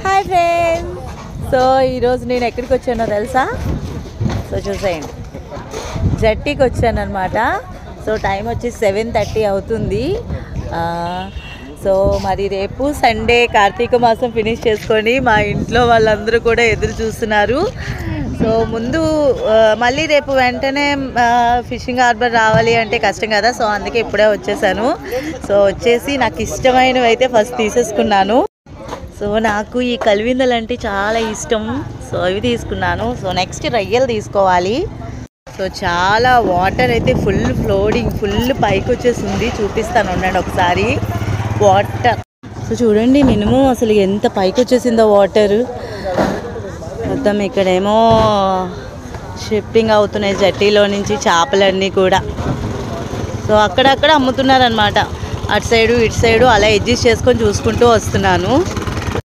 Hi friends. So ఈరోజు నేను ఎక్కడికి వచ్చానో తెలుసా? సో చూసేయండి, జట్టీకి వచ్చాను అనమాట. సో టైం వచ్చి 7:30 అవుతుంది. సో మరి రేపు సండే కార్తీక మాసం ఫినిష్ చేసుకొని మా ఇంట్లో వాళ్ళందరూ కూడా ఎదురు చూస్తున్నారు. సో ముందు మళ్ళీ రేపు వెంటనే ఫిషింగ్ హార్బర్ రావాలి అంటే కష్టం కదా. సో అందుకే ఇప్పుడే వచ్చేసాను. సో వచ్చేసి నాకు ఇష్టమైనవి అయితే ఫస్ట్ తీసేసుకున్నాను. సో నాకు ఈ కలివిందలు అంటే చాలా ఇష్టం. సో అవి తీసుకున్నాను. సో నెక్స్ట్ రొయ్యలు తీసుకోవాలి. సో చాలా వాటర్ అయితే ఫుల్ ఫ్లోడింగ్, ఫుల్ పైకి వచ్చేసింది. చూపిస్తాను ఉండండి ఒకసారి వాటర్. సో చూడండి మినిమం అసలు ఎంత పైకి వచ్చేసిందో వాటర్ మొత్తం. ఇక్కడేమో షిప్పింగ్ అవుతున్నాయి జట్టీలో నుంచి చేపలన్నీ కూడా. సో అక్కడక్కడ అమ్ముతున్నారనమాట, అటు సైడు ఇటు సైడు అలా అడ్జస్ట్ చేసుకొని చూసుకుంటూ వస్తున్నాను.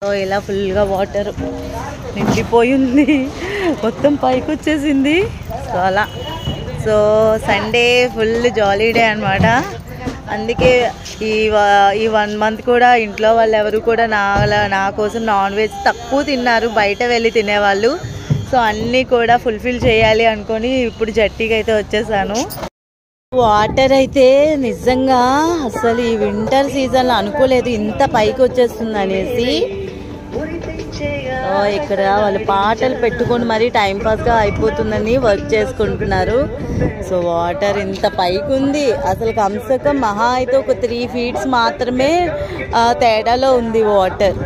సో ఇలా ఫుల్గా వాటర్ నిండిపోయింది, మొత్తం పైకి వచ్చేసింది. సో అలా సో సండే ఫుల్ జాలీ డే అనమాట. అందుకే ఈ 1 మంత్ కూడా ఇంట్లో వాళ్ళు ఎవరు కూడా నా కోసం నాన్ వెజ్ తక్కువ తిన్నారు, బయట వెళ్ళి తినేవాళ్ళు. సో అన్నీ కూడా ఫుల్ఫిల్ చేయాలి అనుకొని ఇప్పుడు జట్టీకి అయితే వచ్చేసాను. వాటర్ అయితే నిజంగా అసలు ఈ వింటర్ సీజన్లో అనుకోలేదు ఇంత పైకి వచ్చేస్తుంది అనేసి. ఇక్కడ వాళ్ళు పాటలు పెట్టుకొని మరీ టైంపాస్గా అయిపోతుందని వర్క్ చేసుకుంటున్నారు. సో వాటర్ ఇంత పైకి ఉంది. అసలు కమ్సే కమ్ మహా అయితే ఒక 3 feet మాత్రమే తేడాలో ఉంది వాటర్.